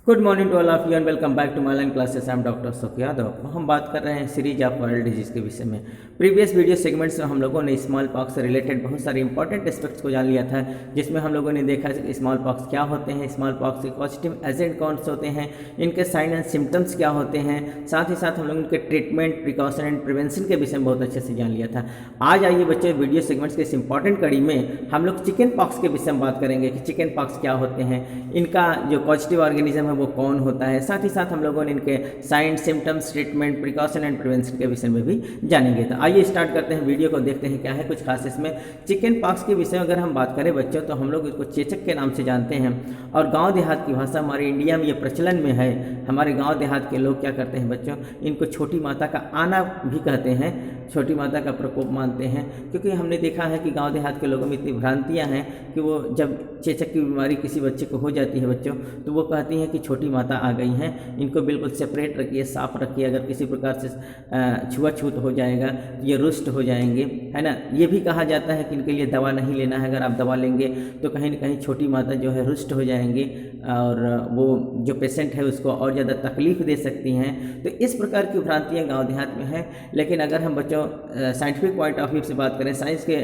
Good morning to all of you and welcome back to my online classes. I am doctor Sukh Yadav. हम बात कर रहे हैं series of viral disease के विषय में। प्रीवियस वीडियो सेगमेंट्स में हम लोगों ने स्मॉल पॉक्स से रिलेटेड बहुत सारे इंपॉर्टेंट एस्पेक्ट्स को जान लिया था, जिसमें हम लोगों ने देखा कि स्मॉल पॉक्स क्या होते हैं, स्मॉल पॉक्स के पॉजिटिव एजेंट कौन से होते हैं, इनके साइन एंड सिम्टम्स क्या होते हैं, साथ ही साथ हम लोग इनके ट्रीटमेंट, प्रिकॉशन एंड प्रिवेंशन के विषय में बहुत अच्छे से जान लिया था। आज आइए बच्चे वीडियो सेगमेंट्स के इस इंपॉर्टेंट कड़ी में हम लोग चिकन पॉक्स के विषय में बात करेंगे कि चिकन पॉक्स क्या होते हैं, इनका जो पॉजिटिव ऑर्गेनिज्म है वो कौन होता है। साथ ही साथ हम लोगों ने इनके sign, symptoms, treatment, precaution and prevention के विषय में भी जानेंगे। तो आइए स्टार्ट करते हैं वीडियो को, देखते हैं क्या है कुछ खास इसमें। चिकन पॉक्स के विषय में अगर हम बात करें बच्चों, तो हम लोग इसको चेचक के नाम से जानते हैं और गांव देहात की भाषा हमारे इंडिया में ये प्रचलन में है। हमारे गांव देहात के लोग क्या करते हैं बच्चों, इनको छोटी माता का आना भी कहते हैं, छोटी माता का प्रकोप मानते हैं, क्योंकि हमने देखा है कि गांव देहात के लोगों में इतनी भ्रांतियां हैं कि वो जब चेचक की बीमारी किसी बच्चे को हो जाती है बच्चों, तो वो कहती हैं कि छोटी माता आ गई हैं, इनको बिल्कुल सेपरेट रखिए, साफ रखिए, अगर किसी प्रकार से छुआछूत हो जाएगा तो ये रुष्ट हो जाएंगे, है ना। ये भी कहा जाता है कि इनके लिए दवा नहीं लेना है, अगर आप दवा लेंगे तो कहीं ना कहीं छोटी माता जो है रुष्ट हो जाएंगी और वो जो पेशेंट है उसको और ज़्यादा तकलीफ दे सकती हैं। तो इस प्रकार की भ्रांतियाँ गाँव देहात में हैं। लेकिन अगर हम बच्चों साइंटिफिक पॉइंट ऑफ व्यू से बात करें, साइंस के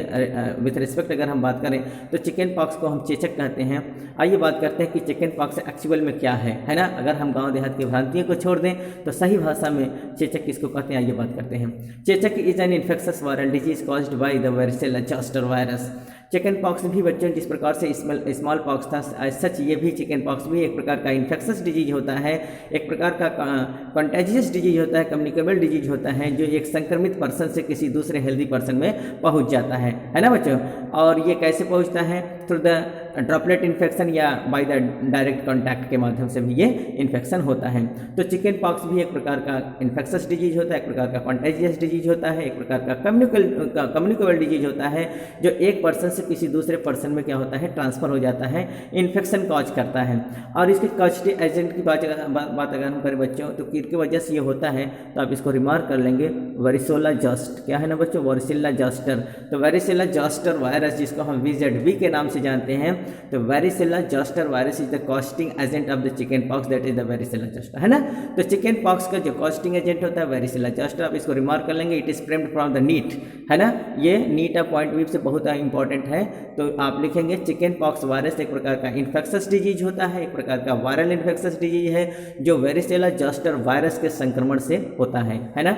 विथ रिस्पेक्ट अगर हम बात करें, तो चिकन पॉक्स को हम चेचक कहते हैं। आइए बात करते हैं कि चिकन पॉक्स एक्चुअल में क्या है ना। अगर हम गांव देहात की भ्रांतियों को छोड़ दें तो सही भाषा में चेचक किसको कहते हैं, आइए बात करते हैं। चेचक is an infectious viral disease caused by the varicella zoster virus. Chicken pox भी बच्चों जिस प्रकार से स्मॉल पॉक्स था, सच ये भी चिकन पॉक्स भी एक प्रकार का इन्फेक्शस डिजीज होता है, एक प्रकार का कंटेजियस डिजीज होता है, कम्युनिकेबल डिजीज होता है, जो एक संक्रमित पर्सन से किसी दूसरे हेल्दी पर्सन में पहुंच जाता है ना बच्चों। और ये कैसे पहुंचता है, थ्रू द ड्रॉपलेट इन्फेक्शन या बाय द डायरेक्ट कॉन्टैक्ट के माध्यम से भी ये इन्फेक्शन होता है। तो चिकन पॉक्स भी एक प्रकार का इन्फेक्शस डिजीज होता है, एक प्रकार का कंटेजियस डिजीज होता है, एक प्रकार का कम्युनिकेबल डिजीज होता है, जो एक पर्सन से किसी दूसरे पर्सन में क्या होता है, ट्रांसफर हो जाता है, इन्फेक्शन कॉज करता है। और इसके कॉजेटिव एजेंट की बात अगर हम करें बच्चों, तो किसकी वजह से ये होता है, तो आप इसको रिमार्क कर लेंगे, वेरिसोला जोस्टर। क्या है ना बच्चों, वेरिसेला जोस्टर। तो वेरिसेला जोस्टर वायरस, जिसको हम VZV के नाम से जानते हैं, तो varicella zoster virus is the costing agent of the chicken pox, that is the varicella zoster, है ना। तो चिकन पॉक्स का जो कॉस्टिंग एजेंट होता है वेरिसेला जोस्टर, आप इसको रिमार्क कर लेंगे। It is spread from the neat, है ना। ये नीट ऑफ पॉइंट व्यू से बहुत इंपॉर्टेंट है। तो आप लिखेंगे चिकन पॉक्स वायरस एक प्रकार का इन्फेक्शस डिजीज होता है, एक प्रकार का वायरल इन्फेक्शस डिजीज है, जो वेरिसेला जोस्टर वायरस के संक्रमण से होता है ना।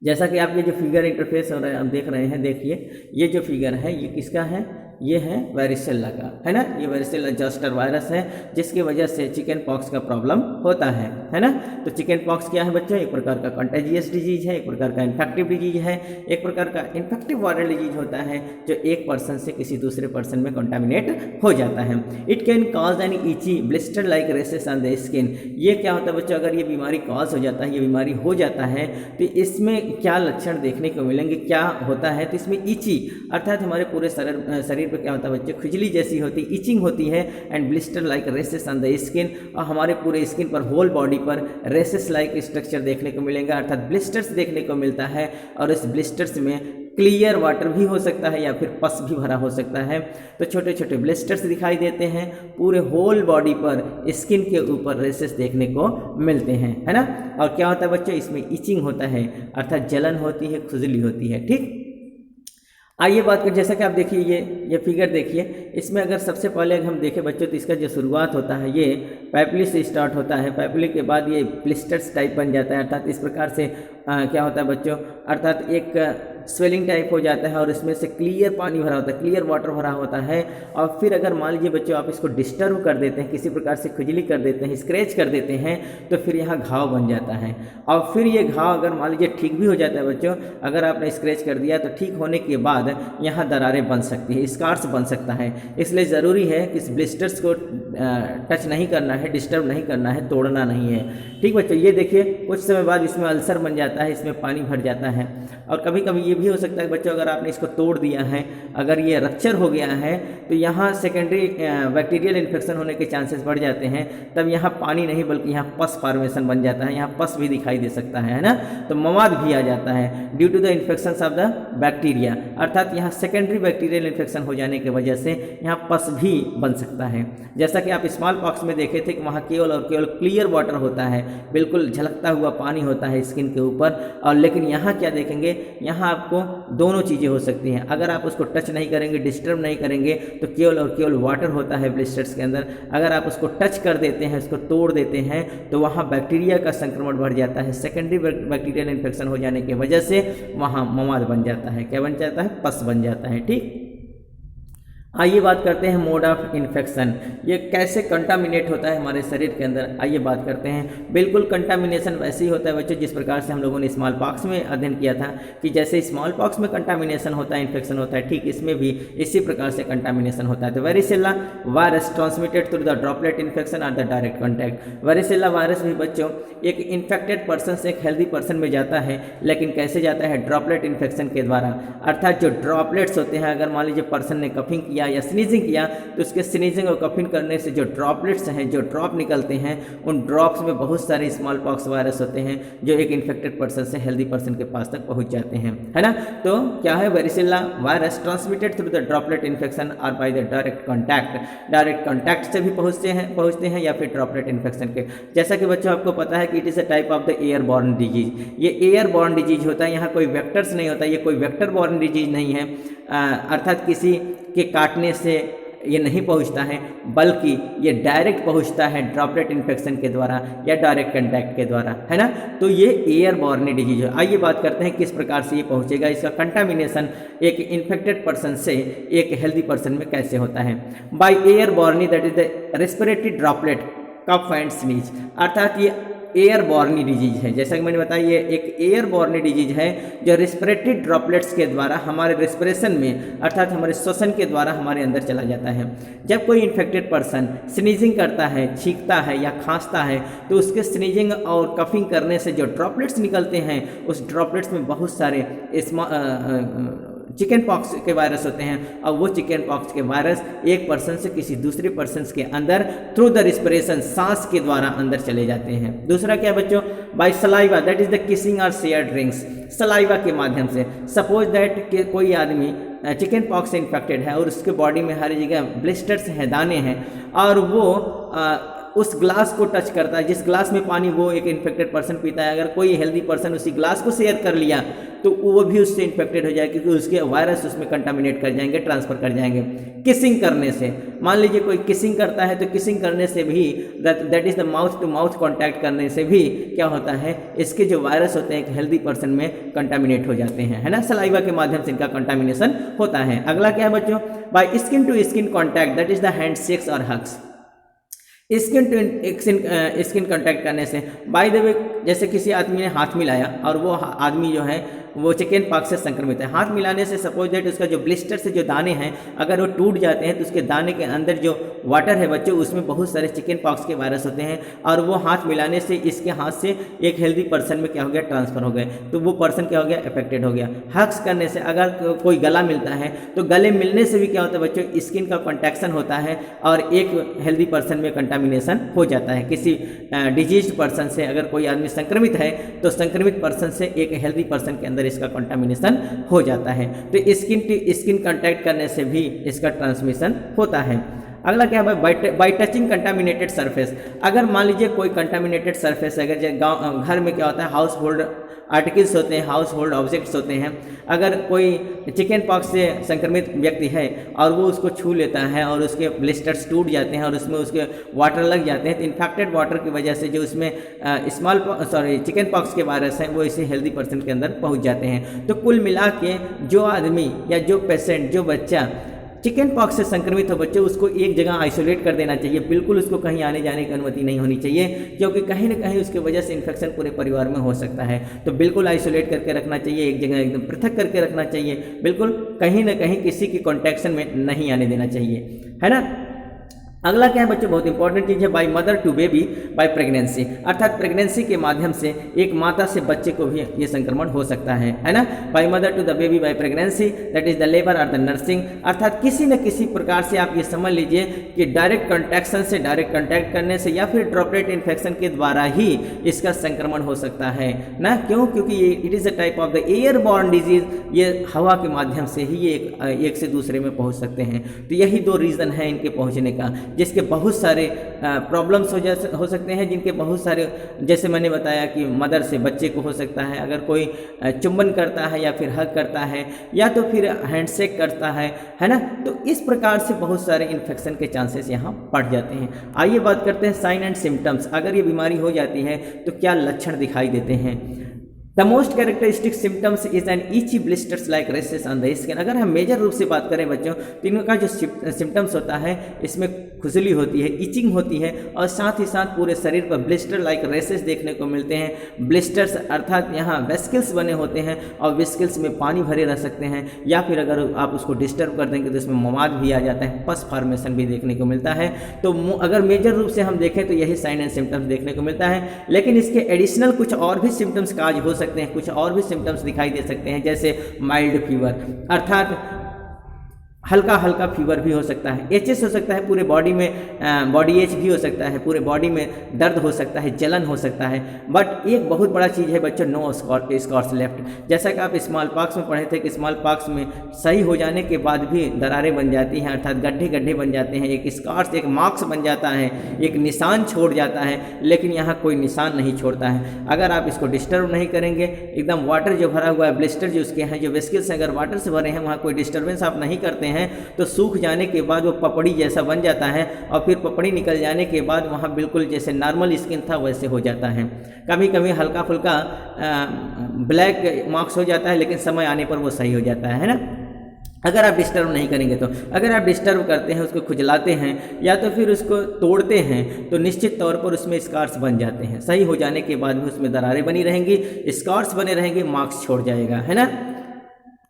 जैसा कि आप ये जो फिगर इंटरफेस हो रहा है आप देख रहे हैं, देखिए ये जो फिगर है ये किसका है, ये है वेरिसेला का, है ना। ये वेरिसेला जोस्टर वायरस है, जिसकी वजह से चिकन पॉक्स का प्रॉब्लम होता है ना। तो चिकन पॉक्स क्या है बच्चों, एक प्रकार का कंटेजियस डिजीज है, एक प्रकार का इन्फेक्टिव डिजीज है, एक प्रकार का इन्फेक्टिव वायरल डिजीज होता है, जो एक पर्सन से किसी दूसरे पर्सन में कंटामिनेट हो जाता है। It can cause an itchy blister like rashes on the skin. ये क्या होता है बच्चों, अगर ये बीमारी कॉज हो जाता है, ये बीमारी हो जाता है, तो इसमें क्या लक्षण देखने को मिलेंगे, क्या होता है, तो इसमें इची अर्थात हमारे पूरे शरीर पे क्या होता है बच्चे, खुजली जैसी होती, इचिंग होती है, and blister like rashes on the skin, और हमारे पूरे स्किन पर, होल बॉडी पर रेसेस लाइक स्ट्रक्चर देखने को मिलेगा, अर्थात ब्लिस्टर्स देखने को मिलता है। और इस ब्लिस्टर्स में क्लियर वाटर भी हो सकता है या फिर पस भी भरा हो सकता है। तो छोटे छोटे ब्लिस्टर्स दिखाई देते हैं, पूरे होल बॉडी पर, स्किन के ऊपर रेसेस देखने को मिलते हैं, है ना। और क्या होता है बच्चों, इसमें इचिंग होता है, अर्थात जलन होती है, खुजली होती है, ठीक। आइए बात करें, जैसा कि आप देखिए ये फिगर देखिए, इसमें अगर सबसे पहले अगर हम देखें बच्चों, तो इसका जो शुरुआत होता है ये पैपुली से स्टार्ट होता है, पैपुली के बाद ये ब्लिस्टर्स टाइप बन जाता है, अर्थात इस प्रकार से क्या होता है बच्चों, अर्थात एक स्वेलिंग टाइप हो जाता है और इसमें से क्लियर पानी भरा होता है, क्लियर वाटर भरा होता है। और फिर अगर मान लीजिए बच्चों आप इसको डिस्टर्ब कर देते हैं, किसी प्रकार से खुजली कर देते हैं, स्क्रैच कर देते हैं, तो फिर यहाँ घाव बन जाता है। और फिर ये घाव अगर मान लीजिए ठीक भी हो जाता है बच्चों, अगर आपने स्क्रैच कर दिया तो ठीक होने के बाद यहाँ दरारें बन सकती है, स्कार्स बन सकता है। इसलिए ज़रूरी है कि इस ब्लिस्टर्स को टच नहीं करना है, डिस्टर्ब नहीं करना है, तोड़ना नहीं है, ठीक बच्चों। ये देखिए कुछ समय बाद इसमें अल्सर बन जाता है, इसमें पानी भर जाता है। और कभी कभी ये भी हो सकता है बच्चों, अगर आपने इसको तोड़ दिया है, अगर ये रप्चर हो गया है तो यहाँ सेकेंडरी बैक्टीरियल इन्फेक्शन होने के चांसेस बढ़ जाते हैं। तब यहाँ पानी नहीं बल्कि यहाँ पस फॉर्मेशन बन जाता है, यहाँ पस भी दिखाई दे सकता है ना, तो मवाद भी आ जाता है due to the infection of the bacteria, अर्थात यहाँ सेकेंडरी बैक्टीरियल इन्फेक्शन हो जाने की वजह से यहाँ पस भी बन सकता है। जैसा कि आप स्मॉल पॉक्स में देखे थे कि वहाँ केवल और केवल क्लियर वाटर होता है, बिल्कुल झलकता हुआ पानी होता है स्किन के ऊपर, और लेकिन यहाँ क्या देखेंगे, यहाँ आपको दोनों चीज़ें हो सकती हैं। अगर आप उसको टच नहीं करेंगे, डिस्टर्ब नहीं करेंगे, तो केवल और केवल वाटर होता है ब्लिस्टर्स के अंदर। अगर आप उसको टच कर देते हैं, उसको तोड़ देते हैं, तो वहाँ बैक्टीरिया का संक्रमण बढ़ जाता है, सेकेंडरी बैक्टीरियल इन्फेक्शन हो जाने की वजह से वहाँ मवाद बन जाता है। क्या बन जाता है? पस बन जाता है। ठीक, आइए बात करते हैं मोड ऑफ इन्फेक्शन, ये कैसे कंटामिनेट होता है हमारे शरीर के अंदर। आइए बात करते हैं। बिल्कुल कंटामिनेशन वैसे ही होता है बच्चों जिस प्रकार से हम लोगों ने स्मॉल पॉक्स में अध्ययन किया था कि जैसे स्मॉल पॉक्स में कंटामिनेशन होता है, इन्फेक्शन होता है, ठीक इसमें भी इसी प्रकार से कंटामिनेशन होता है। तो varicella virus transmitted through the droplet infection और the direct contact. Varicella virus भी बच्चों एक इन्फेक्टेड पर्सन से एक हेल्दी पर्सन में जाता है, लेकिन कैसे जाता है? ड्रॉपलेट इन्फेक्शन के द्वारा, अर्थात जो ड्रॉपलेट्स होते हैं, अगर मान लीजिए पर्सन ने कफिंग किया या स्नीजिंग किया, तो उसके स्नीजिंग और कफिंग करने से जो ड्रॉपलेट्स हैं, जो ड्रॉप निकलते हैं, उन ड्रॉप्स में बहुत सारे स्मॉल पॉक्स वायरस होते हैं जो एक इन्फेक्टेड पर्सन से हेल्दी पर्सन के पास तक पहुंच जाते हैं, है ना। तो क्या है? Varicella virus transmitted through the droplet infection और by the direct contact. Direct contact से भी पहुंचते हैं या फिर ड्रॉपलेट इन्फेक्शन के। जैसा कि बच्चों आपको पता है कि it is a type of the airborne disease. ये एयरबॉर्न डिजीज होता है, यहाँ कोई वेक्टर्स नहीं होता, ये कोई वेक्टर बॉर्न डिजीज नहीं है, अर्थात किसी के काटने से ये नहीं पहुंचता है, बल्कि ये डायरेक्ट पहुंचता है ड्रॉपलेट इन्फेक्शन के द्वारा या डायरेक्ट कंटैक्ट के द्वारा, है ना। तो ये एयरबॉर्न डिजीज है। आइए बात करते हैं किस प्रकार से ये पहुंचेगा, इसका कंटामिनेशन एक इन्फेक्टेड पर्सन से एक हेल्दी पर्सन में कैसे होता है। By airborne, that is the respiratory droplet cough and sneeze, अर्थात ये एयरबॉर्न डिजीज है। जैसा कि मैंने बताया, ये एक एयरबॉर्न डिजीज है जो रेस्पिरेटरी ड्रॉपलेट्स के द्वारा हमारे रेस्पिरेशन में, अर्थात हमारे श्वसन के द्वारा हमारे अंदर चला जाता है। जब कोई इन्फेक्टेड पर्सन स्नीजिंग करता है, छींकता है या खांसता है, तो उसके स्नीजिंग और कफिंग करने से जो ड्रॉपलेट्स निकलते हैं, उस ड्रॉपलेट्स में बहुत सारे चिकन पॉक्स के वायरस होते हैं, और वो चिकन पॉक्स के वायरस एक पर्सन से किसी दूसरे पर्सन के अंदर थ्रू द रिस्पिरेशन, सांस के द्वारा अंदर चले जाते हैं। दूसरा क्या बच्चों? By saliva, that is the kissing और शेयर ड्रिंक्स। सलाइवा के माध्यम से, सपोज दैट कि कोई आदमी चिकन पॉक्स से इन्फेक्टेड है और उसके बॉडी में हर जगह ब्लिस्टर्स हैं, दाने हैं, और वो उस ग्लास को टच करता है, जिस ग्लास में पानी वो एक इन्फेक्टेड पर्सन पीता है, अगर कोई हेल्दी पर्सन उसी ग्लास को शेयर कर लिया तो वो भी उससे इन्फेक्टेड हो जाएगा, क्योंकि उसके वायरस उसमें कंटामिनेट कर जाएंगे, ट्रांसफर कर जाएंगे। किसिंग करने से, मान लीजिए कोई किसिंग करता है, तो किसिंग करने से भी, that is the mouth to mouth contact करने से भी क्या होता है, इसके जो वायरस होते हैं एक हेल्दी पर्सन में कंटामिनेट हो जाते हैं, है ना। सलाइवा के माध्यम से इनका कंटामिनेशन होता है। अगला क्या है बच्चों? By skin to skin contact, that is the hand shakes और hugs. Skin to skin contact करने से, बाय द वे, जैसे किसी आदमी ने हाथ मिलाया और वो आदमी जो है वो चिकन पॉक्स से संक्रमित है, हाथ मिलाने से सपोज दैट उसका जो ब्लिस्टर से जो दाने हैं अगर वो टूट जाते हैं, तो उसके दाने के अंदर जो वाटर है बच्चों, उसमें बहुत सारे चिकन पॉक्स के वायरस होते हैं, और वो हाथ मिलाने से इसके हाथ से एक हेल्दी पर्सन में क्या हो गया, ट्रांसफर हो गए, तो वो पर्सन क्या हो गया, अफेक्टेड हो गया। हग्स करने से, अगर कोई गला मिलता है तो गले मिलने से भी क्या होता है बच्चों, स्किन का कॉन्टैक्शन होता है और एक हेल्दी पर्सन में कंटामिनेशन हो जाता है। किसी डिजीज पर्सन से अगर कोई आदमी संक्रमित है, तो संक्रमित पर्सन से एक हेल्दी पर्सन के अंदर इसका कंटामिनेशन हो जाता है। तो स्किन टू स्किन कांटेक्ट करने से भी इसका ट्रांसमिशन होता है। अगला क्या है? Bye touching contaminated surface. अगर मान लीजिए कोई कंटामिनेटेड सरफेस, अगर गाँव घर में क्या होता है, हाउस होल्ड आर्टिकल्स होते हैं, हाउस होल्ड ऑब्जेक्ट्स होते हैं, अगर कोई चिकन पॉक्स से संक्रमित व्यक्ति है और वो उसको छू लेता है और उसके ब्लिस्टर्स टूट जाते हैं और उसमें उसके वाटर लग जाते हैं, तो इन्फेक्टेड वाटर की वजह से जो उसमें चिकन पॉक्स के वायरस हैं वो इसी हेल्दी पर्सन के अंदर पहुंच जाते हैं। तो कुल मिला के जो आदमी या जो पेशेंट, जो बच्चा चिकन पॉक्स से संक्रमित हो बच्चों, उसको एक जगह आइसोलेट कर देना चाहिए, बिल्कुल उसको कहीं आने जाने की अनुमति नहीं होनी चाहिए, क्योंकि कहीं ना कहीं उसकी वजह से इन्फेक्शन पूरे परिवार में हो सकता है। तो बिल्कुल आइसोलेट करके रखना चाहिए, एक जगह एकदम पृथक करके रखना चाहिए, बिल्कुल कहीं ना कहीं किसी की कॉन्टैक्शन में नहीं आने देना चाहिए, है ना। अगला क्या है बच्चों, बहुत इंपॉर्टेंट चीज़ है, by mother to baby by pregnancy, अर्थात प्रेगनेंसी के माध्यम से एक माता से बच्चे को भी ये संक्रमण हो सकता है ना। By mother to the baby by pregnancy, that is the labour और द नर्सिंग, अर्थात किसी न किसी प्रकार से आप ये समझ लीजिए कि डायरेक्ट कंटैक्शन से, डायरेक्ट कंटैक्ट करने से या फिर ड्रॉपलेट इन्फेक्शन के द्वारा ही इसका संक्रमण हो सकता है ना। क्यों? क्योंकि ये it is a type of the airborne disease, ये हवा के माध्यम से ही ये एक से दूसरे में पहुँच सकते हैं। तो यही दो रीज़न है इनके पहुँचने का, जिसके बहुत सारे प्रॉब्लम्स हो सकते हैं, जिनके बहुत सारे, जैसे मैंने बताया कि मदर से बच्चे को हो सकता है, अगर कोई चुंबन करता है या फिर हग करता है या तो फिर हैंडशेक करता है ना। तो इस प्रकार से बहुत सारे इन्फेक्शन के चांसेस यहाँ बढ़ जाते हैं। आइए बात करते हैं साइन एंड सिम्टम्स, अगर ये बीमारी हो जाती है तो क्या लक्षण दिखाई देते हैं। The most characteristic symptoms is an itchy blisters like rashes on the skin. अगर हम मेजर रूप से बात करें बच्चों तो इनका जो सिम्टम्स होता है, इसमें खुजली होती है, इचिंग होती है और साथ ही साथ पूरे शरीर पर ब्लिस्टर लाइक रेसेस देखने को मिलते हैं। ब्लिस्टर्स अर्थात यहाँ वेस्किल्स बने होते हैं और वेस्किल्स में पानी भरे रह सकते हैं, या फिर अगर आप उसको डिस्टर्ब कर देंगे तो इसमें मवाद भी आ जाता है, पस फॉर्मेशन भी देखने को मिलता है। तो अगर मेजर रूप से हम देखें तो यही साइन एंड सिम्टम्स देखने को मिलता है। लेकिन इसके एडिशनल कुछ और भी सिम्टम्स काज हो सकते हैं, कुछ और भी सिम्टम्स दिखाई दे सकते हैं, जैसे माइल्ड फीवर, अर्थात हल्का हल्का फीवर भी हो सकता है, एचएस हो सकता है पूरे बॉडी में, बॉडी एच भी हो सकता है, पूरे बॉडी में दर्द हो सकता है, जलन हो सकता है। बट एक बहुत बड़ा चीज़ है बच्चों, नो स्कॉर्स लेफ्ट। जैसा कि आप स्मॉल पॉक्स में पढ़े थे कि स्मॉल पॉक्स में सही हो जाने के बाद भी दरारें बन जाती हैं, अर्थात गड्ढे गड्ढे बन जाते हैं, एक स्कॉर्स, एक मार्क्स बन जाता है, एक निशान छोड़ जाता है। लेकिन यहाँ कोई निशान नहीं छोड़ता है अगर आप इसको डिस्टर्ब नहीं करेंगे। एकदम वाटर जो भरा हुआ है, ब्लिस्टर जो उसके हैं, जो वेस्किल्स अगर वाटर से भरे हैं, वहाँ कोई डिस्टर्बेंस आप नहीं करते हैं तो सूख जाने के बाद वो पपड़ी जैसा बन जाता है और फिर पपड़ी निकल जाने के बाद वहाँ बिल्कुल जैसे नॉर्मल स्किन था वैसे हो जाता है। कभी कभी हल्का फुल्का ब्लैक मार्क्स हो जाता है, लेकिन समय आने पर वो सही हो जाता है ना, अगर आप डिस्टर्ब नहीं करेंगे तो। अगर आप डिस्टर्ब करते हैं, उसको खुजलाते हैं या तो फिर उसको तोड़ते हैं तो निश्चित तौर पर उसमें स्कार्स बन जाते हैं। सही हो जाने के बाद भी उसमें दरारें बनी रहेंगी, स्कार्स बने रहेंगे, मार्क्स छोड़ जाएगा, है ना।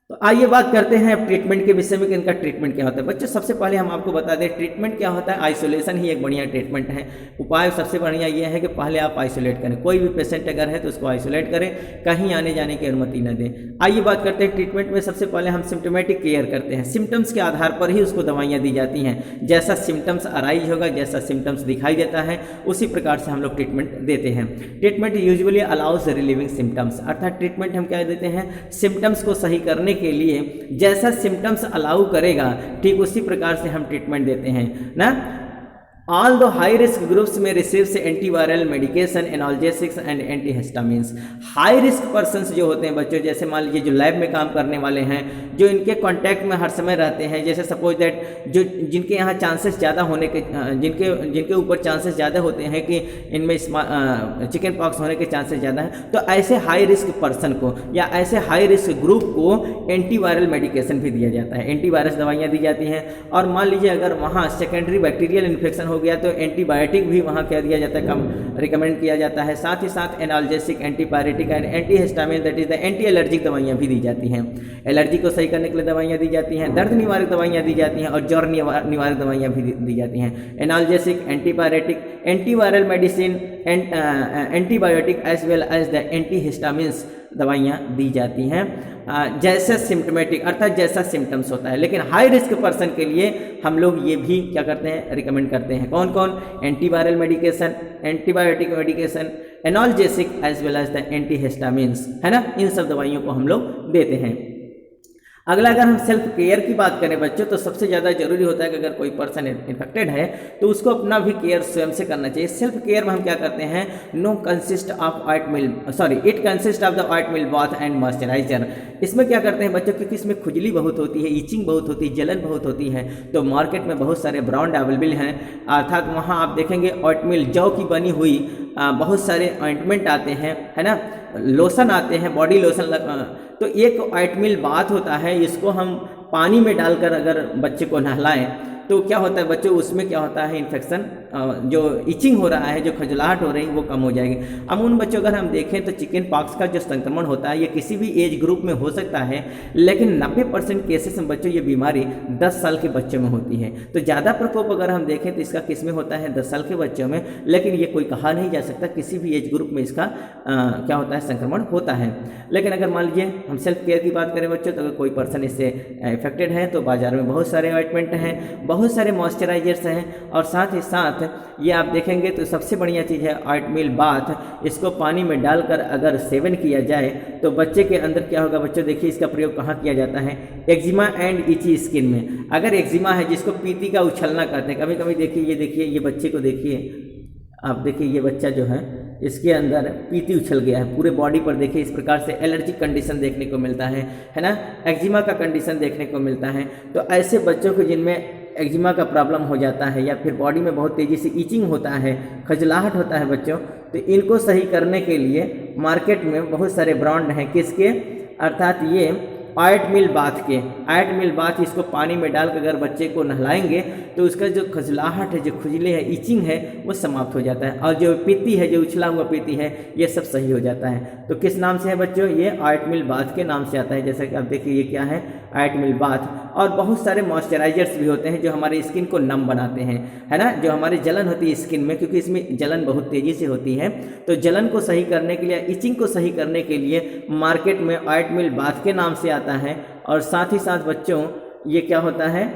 तो आइए बात करते हैं अब ट्रीटमेंट के विषय में कि इनका ट्रीटमेंट क्या होता है। बच्चों सबसे पहले हम आपको बता दें ट्रीटमेंट क्या होता है। आइसोलेशन ही एक बढ़िया ट्रीटमेंट है। उपाय सबसे बढ़िया ये है कि पहले आप आइसोलेट करें, कोई भी पेशेंट अगर है तो उसको आइसोलेट करें, कहीं आने जाने की अनुमति न दें। आइए बात करते हैं ट्रीटमेंट में। सबसे पहले हम सिम्टोमेटिक केयर करते हैं, सिम्टम्स के आधार पर ही उसको दवाइयाँ दी जाती हैं। जैसा सिम्टम्स अराइज होगा, जैसा सिम्टम्स दिखाई देता है, उसी प्रकार से हम लोग ट्रीटमेंट देते हैं। Treatment usually allows relieving symptoms, अर्थात ट्रीटमेंट हम क्या देते हैं, सिम्टम्स को सही करने के लिए जैसा सिम्टम्स अलाउ करेगा ठीक उसी प्रकार से हम ट्रीटमेंट देते हैं ना। ऑल दो हाई रिस्क ग्रुप्स में receives antiviral medication, analgesics and antihistamines. High risk persons जो होते हैं बच्चों, जैसे मान लीजिए जो लैब में काम करने वाले हैं, जो इनके कांटेक्ट में हर समय रहते हैं, जैसे सपोज दैट जो जिनके यहाँ चांसेस ज़्यादा होने के, जिनके ऊपर चांसेस ज़्यादा होते हैं कि इनमें चिकन पॉक्स होने के चांसेस ज़्यादा हैं, तो ऐसे हाई रिस्क पर्सन को या ऐसे हाई रिस्क ग्रुप को एंटीवायरल मेडिकेशन भी दिया जाता है, एंटीवायरस दवाइयाँ दी जाती हैं। और मान लीजिए अगर वहाँ सेकेंडरी बैक्टीरियल इन्फेक्शन हो गया तो एंटीबायोटिक भी वहाँ क्या दिया जाता है, कम रिकमेंड किया जाता है। साथ ही साथ analgesic, antipyretic and antihistamine that is the anti allergic दवाइयाँ भी दी जाती हैं। एलर्जी को सही करने के लिए दवाइयाँ दी जाती हैं, दर्द निवारक दवाइयाँ दी जाती हैं और ज्वर निवारक दवाइयाँ भी दी जाती हैं। Analgesic, antipyretic, antiviral medicine, antibiotic as well as the antihistamines दवाइयाँ दी जाती हैं जैसे सिम्टोमेटिक, अर्थात जैसा सिम्टम्स होता है। लेकिन हाई रिस्क पर्सन के लिए हम लोग ये भी क्या करते हैं, रिकमेंड करते हैं। कौन कौन? Antiviral medication, antibiotic medication, analgesic as well as the antihistamines, है ना। इन सब दवाइयों को हम लोग देते हैं। अगला अगर हम सेल्फ केयर की बात करें बच्चों, तो सबसे ज़्यादा जरूरी होता है कि अगर कोई पर्सन इन्फेक्टेड है तो उसको अपना भी केयर स्वयं से करना चाहिए। सेल्फ केयर में हम क्या करते हैं, no consist of it consist of the oatmeal bath and moisturiser. इसमें क्या करते हैं बच्चों, क्योंकि इसमें खुजली बहुत होती है, ईचिंग बहुत होती है, जलन बहुत होती है, तो मार्केट में बहुत सारे ब्रांड अवेलेबल हैं। अर्थात वहाँ आप देखेंगे ऑइटमिल जौ की बनी हुई बहुत सारे ऑइंटमेंट आते हैं, है ना, लोशन आते हैं, बॉडी लोशन। तो एक ऑइटमिल बाथ होता है, इसको हम पानी में डालकर अगर बच्चे को नहलाएं तो क्या होता है बच्चों, उसमें क्या होता है इन्फेक्शन, जो इचिंग हो रहा है, जो खजुलाहट हो रही है वो कम हो जाएगी। अब उन बच्चों अगर हम देखें तो चिकन पॉक्स का जो संक्रमण होता है ये किसी भी एज ग्रुप में हो सकता है, लेकिन 90% केसेस में बच्चों ये बीमारी 10 साल के बच्चों में होती है। तो ज़्यादा प्रकोप अगर हम देखें तो इसका किस में होता है, 10 साल के बच्चों में, लेकिन ये कोई कहा नहीं जा सकता किसी भी एज ग्रुप में इसका क्या होता है, संक्रमण होता है। लेकिन अगर मान लीजिए हम सेल्फ केयर की बात करें बच्चों, तो अगर कोई पर्सन इससे इफेक्टेड है तो बाजार में बहुत सारे ऑइंटमेंट हैं, बहुत सारे मॉइस्चराइजर्स हैं, और साथ ही साथ ये आप देखेंगे तो सबसे बढ़िया चीज़ है ऑटमील बाथ। इसको पानी में डालकर अगर सेवन किया जाए तो बच्चे के अंदर क्या होगा बच्चों, देखिए इसका प्रयोग कहाँ किया जाता है, एक्जिमा एंड इची स्किन में। अगर एक्जिमा है जिसको पीती का उछलना कहते हैं, कभी कभी देखिए ये बच्चे को देखिए, आप देखिए ये बच्चा जो है इसके अंदर पीती उछल गया है पूरे बॉडी पर, देखिए इस प्रकार से एलर्जिक कंडीशन देखने को मिलता है ना, एक्जिमा का कंडीशन देखने को मिलता है। तो ऐसे बच्चों को जिनमें एक्जिमा का प्रॉब्लम हो जाता है या फिर बॉडी में बहुत तेज़ी से ईचिंग होता है, खजलाहट होता है बच्चों, तो इनको सही करने के लिए मार्केट में बहुत सारे ब्रांड हैं, किसके, अर्थात ये ऑटमील बाथ के। ऑटमील बाथ इसको पानी में डालकर अगर बच्चे को नहलाएंगे तो उसका जो खजलाहट है, जो खुजली है, ईचिंग है, वो समाप्त हो जाता है, और जो पीती है, जो उछला हुआ पीती है, ये सब सही हो जाता है। तो किस नाम से है बच्चों, ये ऑटमील बाथ के नाम से आता है। जैसा कि आप देखिए ये क्या है, ऑटमील बाथ। और बहुत सारे मॉइस्चराइजर्स भी होते हैं जो हमारे स्किन को नम बनाते हैं, है ना, जो हमारी जलन होती है स्किन में, क्योंकि इसमें जलन बहुत तेज़ी से होती है, तो जलन को सही करने के लिए, इचिंग को सही करने के लिए मार्केट में ऑटमील बाथ के नाम से आता है। और साथ ही साथ बच्चों ये क्या होता है,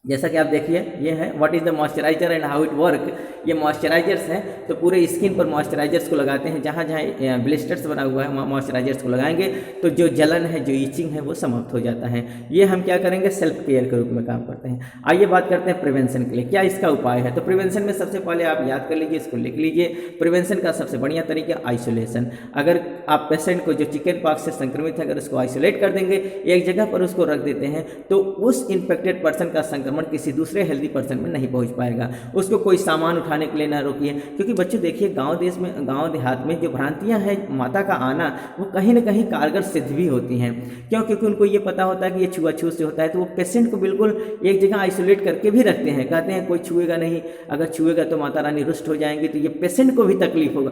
जैसा कि आप देखिए ये है what is the moisturiser and how it work. ये मॉइस्चराइजर्स हैं, तो पूरे स्किन पर मॉइस्चराइजर्स को लगाते हैं, जहाँ जहाँ ब्लिस्टर्स बना हुआ है मॉइस्चराइजर्स को लगाएंगे तो जो जलन है, जो ईचिंग है, वो समाप्त हो जाता है। ये हम क्या करेंगे, सेल्फ केयर के रूप में काम करते हैं। आइए बात करते हैं प्रिवेंशन के लिए क्या इसका उपाय है। तो प्रिवेंशन में सबसे पहले आप याद कर लीजिए, इसको लिख लीजिए, प्रिवेंशन का सबसे बढ़िया तरीका आइसोलेशन। अगर आप पेशेंट को जो चिकन पॉक्स से संक्रमित है, अगर उसको आइसोलेट कर देंगे, एक जगह पर उसको रख देते हैं, तो उस इन्फेक्टेड पर्सन का संक्रमण किसी दूसरे हेल्दी पर्सन में नहीं पहुंच पाएगा। उसको कोई सामान उठाने के लिए ना रोकिए, क्योंकि बच्चों देखिए गांव देश में, गांव देहात में जो भ्रांतियां हैं माता का आना, वो कहीं ना कहीं कारगर सिद्ध भी होती हैं। क्यों, क्योंकि उनको ये पता होता है कि ये छुआछूत से होता है, तो वो पेशेंट को बिल्कुल एक जगह आइसोलेट करके भी रखते हैं, कहते हैं कोई छुएगा नहीं, अगर छुएगा तो माता रानी रुष्ट हो जाएंगी, तो ये पेशेंट को भी तकलीफ होगा,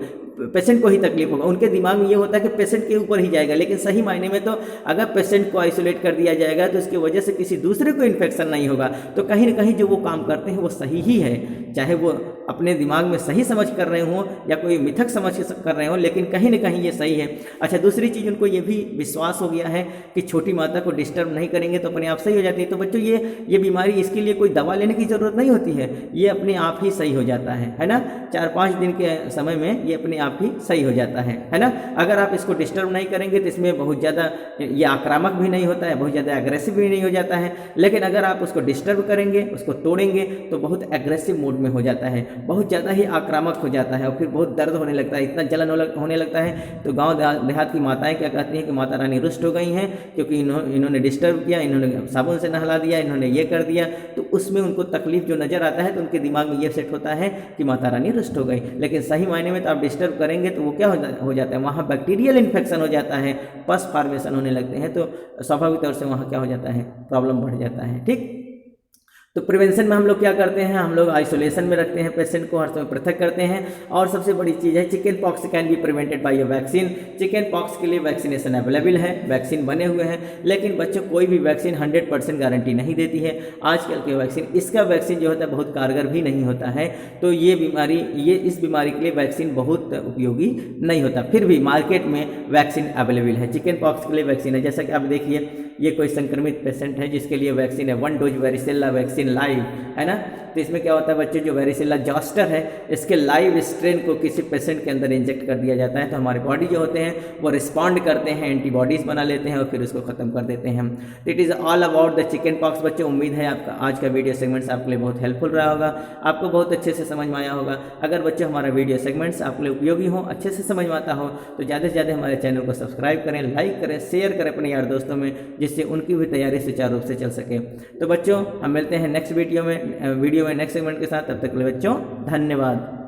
पेशेंट को ही तकलीफ होगा। उनके दिमाग में ये होता है कि पेशेंट के ऊपर ही जाएगा, लेकिन सही मायने में तो अगर पेशेंट को आइसोलेट कर दिया जाएगा तो उसकी वजह से किसी दूसरे को इन्फेक्शन नहीं होगा। तो कहीं ना कहीं जो वो काम करते हैं वो सही ही है, चाहे वो अपने दिमाग में सही समझ कर रहे हों या कोई मिथक समझ कर रहे हों, लेकिन कहीं ना कहीं ये सही है। अच्छा, दूसरी चीज़ उनको ये भी विश्वास हो गया है कि छोटी माता को डिस्टर्ब नहीं करेंगे तो अपने आप सही हो जाती है। तो बच्चों ये बीमारी, इसके लिए कोई दवा लेने की ज़रूरत नहीं होती है, ये अपने आप ही सही हो जाता है ना। 4-5 दिन के समय में ये अपने आप ही सही हो जाता है ना। अगर आप इसको डिस्टर्ब नहीं करेंगे तो इसमें बहुत ज़्यादा ये आक्रामक भी नहीं होता है, बहुत ज़्यादा एग्रेसिव भी नहीं हो जाता है। लेकिन अगर आप उसको डिस्टर्ब करेंगे, उसको तोड़ेंगे, तो बहुत एग्रेसिव मोड में हो जाता है, बहुत ज़्यादा ही आक्रामक हो जाता है, और फिर बहुत दर्द होने लगता है, इतना जलन होने लगता है। तो गांव देहात की माताएं क्या कहती हैं कि माता रानी रुष्ट हो गई हैं, क्योंकि इन्होंने डिस्टर्ब किया, इन्होंने साबुन से नहला दिया, इन्होंने ये कर दिया। तो उसमें उनको तकलीफ जो नज़र आता है तो उनके दिमाग में ये सेट होता है कि माता रानी रुष्ट हो गई। लेकिन सही मायने में तो आप डिस्टर्ब करेंगे तो वो क्या हो जाता है, वहाँ बैक्टीरियल इन्फेक्शन हो जाता है, पस फॉर्मेशन होने लगते हैं, तो स्वाभाविक तौर से वहाँ क्या हो जाता है, प्रॉब्लम बढ़ जाता है। ठीक, तो प्रिवेंशन में हम लोग क्या करते हैं, हम लोग आइसोलेशन में रखते हैं पेशेंट को, हर समय पृथक करते हैं। और सबसे बड़ी चीज़ है chicken pox can be prevented by a vaccine. Chicken pox के लिए वैक्सीनेशन अवेलेबल है, वैक्सीन बने हुए हैं, लेकिन बच्चों कोई भी वैक्सीन 100% गारंटी नहीं देती है। आजकल के वैक्सीन, इसका वैक्सीन जो होता है बहुत कारगर भी नहीं होता है, तो इस बीमारी के लिए वैक्सीन बहुत उपयोगी नहीं होता। फिर भी मार्केट में वैक्सीन अवेलेबल है, चिकन पॉक्स के लिए वैक्सीन है। जैसा कि आप देखिए ये कोई संक्रमित पेशेंट है जिसके लिए वैक्सीन है, 1 डोज वेरिसेला वैक्सीन लाइव, है ना। तो इसमें क्या होता है बच्चे, जो वेरिसेला जोस्टर है, इसके लाइव स्ट्रेन को किसी पेशेंट के अंदर इंजेक्ट कर दिया जाता है, तो हमारे बॉडी जो होते हैं वो रिस्पॉन्ड करते हैं, एंटीबॉडीज़ बना लेते हैं और फिर उसको ख़त्म कर देते हैं। तो it is all about the chicken pox. बच्चों, उम्मीद है आपका आज का वीडियो सेगमेंट्स आपके लिए बहुत हेल्पफुल रहा होगा, आपको बहुत अच्छे से समझ में आया होगा। अगर बच्चों हमारा वीडियो सेगमेंट्स आपके लिए उपयोगी हो, अच्छे से समझ में आता हो, तो ज़्यादा से ज़्यादा हमारे चैनल को सब्सक्राइब करें, लाइक करें, शेयर करें अपने यार दोस्तों में, जिससे उनकी भी तैयारी सुचारू रूप से चल सके। तो बच्चों, हम मिलते हैं नेक्स्ट वीडियो में नेक्स्ट सेगमेंट के साथ। तब तक के लिए बच्चों धन्यवाद।